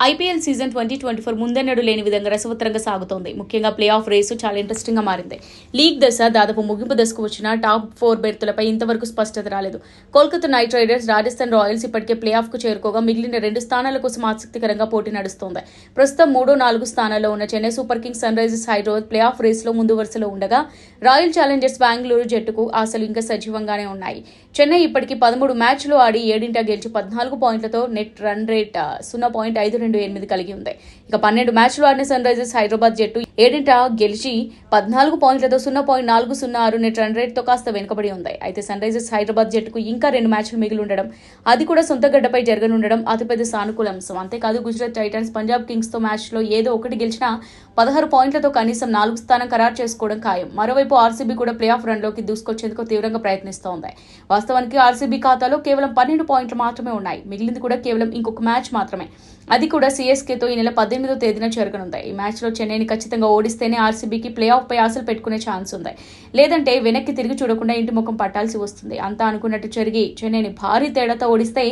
IPL season 2024 ముందెన్నడూ లేని విధంగా రసవత్తరంగా సాగుతోంది. ముఖ్యంగా ప్లే ఆఫ్ రేసు చాలా ఇంట్రెస్టింగ్ గా మారింది. లీగ్ దశ దాదాపు ముగింపు దశకు వచ్చిన టాప్ 4 బెర్తులపై ఇంతవరకు స్పష్టత రాలేదు. Kolkata night riders, Rajasthan Royals ఇప్పటికే ప్లే ఆఫ్ కు చేరుకోగా మిగిలిన 2 స్థానాల కోసం ఆసక్తికరంగా పోటీ నడుస్తోంది. ప్రస్తుతం 3-4 స్థానాల్లో ఉన్న Chennai Super Kings, Sunrisers Hyderabad play off రేసులో ముందు వరుసలో ఉండగా రాయల్ ఛాలెంజర్స్ బెంగళూరు జట్టుకు ఆశలు ఇంకా సజీవంగానే ఉన్నాయి. చెన్నై ఇప్పటికీ 13 మ్యాచ్లు ఆడి 7 గెలిచి 14 పాయింట్లతో నెట్ రన్ రేట్ 0.528 కలిగి ఉంది. ఇక 12 మ్యాచ్లు ఆడిన సన్ రైజర్స్ హైదరాబాద్ జట్టు 7 గెలిచి 14 పాయింట్లతో 0.406 నెట్ రన్ రేట్ తో కాస్త వెనుకబడి ఉంది. అయితే సన్ రైజర్స్ హైదరాబాద్ జట్టుకు ఇంకా 2 మ్యాచ్లు మిగిలి ఉండడం, అది కూడా సొంత గడ్డపై జరగనుండడం అతిపెద్ద సానుకూల అంశం. అంతేకాదు గుజరాత్ టైటన్స్ పంజాబ్ కింగ్స్ తో మ్యాచ్ లో ఏదో ఒకటి గెలిచినా 16 పాయింట్లతో కనీసం 4 స్థానం ఖరారు చేసుకోవడం ఖాయం. మరోవైపు ఆర్సీబీ కూడా ప్లే ఆఫ్ రన్ లోకి దూసుకొచ్చేందుకు తీవ్రంగా ప్రయత్నిస్తోంది. వాస్తవానికి ఆర్సీబీ ఖాతాలో కేవలం 12 పాయింట్లు మాత్రమే ఉన్నాయి. మిగిలింది కూడా కేవలం ఇంకొక మ్యాచ్ మాత్రమే. అది కూడా సీఎస్కేతో ఈ నెల 18వ తేదీన జరగనుంది. ఈ మ్యాచ్ లో చెన్నైని ఖచ్చితంగా ఓడిస్తేనే ఆర్సీబీకి ప్లే ఆఫ్ పై ఆశలు పెట్టుకునే ఛాన్స్ ఉంది. లేదంటే వెనక్కి తిరిగి చూడకుండా ఇంటి ముఖం పట్టాల్సి వస్తుంది. అంతా అనుకున్నట్టు జరిగి చెన్నైని భారీ తేడాతో ఓడిస్తే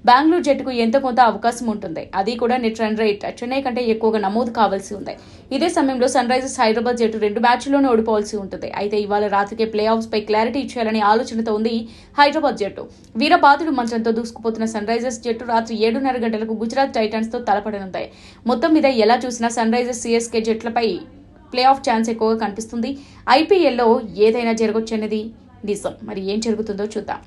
బెంగళూరు జట్టుకు ఎంతో కొంత అవకాశం ఉంటుంది. అది కూడా నెట్ రన్ రేట్ చెన్నై కంటే ఎక్కువగా నమోదు కావాల్సి ఉంది. ఇదే సమయంలో సన్ రైజర్స్ హైదరాబాద్ జట్టు 2 మ్యాచ్ల్లోనే ఓడిపోవాల్సి ఉంటుంది. అయితే ఇవాళ రాత్రికే ప్లే ఆఫ్స్ పై క్లారిటీ ఇచ్చేయాలని ఆలోచనతో ఉంది హైదరాబాద్ జట్టు. వీరబాదుడు మంత్రంతో దూసుకుపోతున్న సన్ రైజర్స్ జట్టు రాత్రి 7:30 గంటలకు గుజరాత్ టైటన్స్ తో తలపడనుంది. మొత్తం మీద ఎలా చూసినా సన్ రైజర్స్, సీఎస్కే జట్లపై ప్లే ఆఫ్ ఛాన్స్ ఎక్కువగా కనిపిస్తుంది. ఐపీఎల్లో ఏదైనా జరగొచ్చనేది నిజం. మరి ఏం జరుగుతుందో చూద్దాం.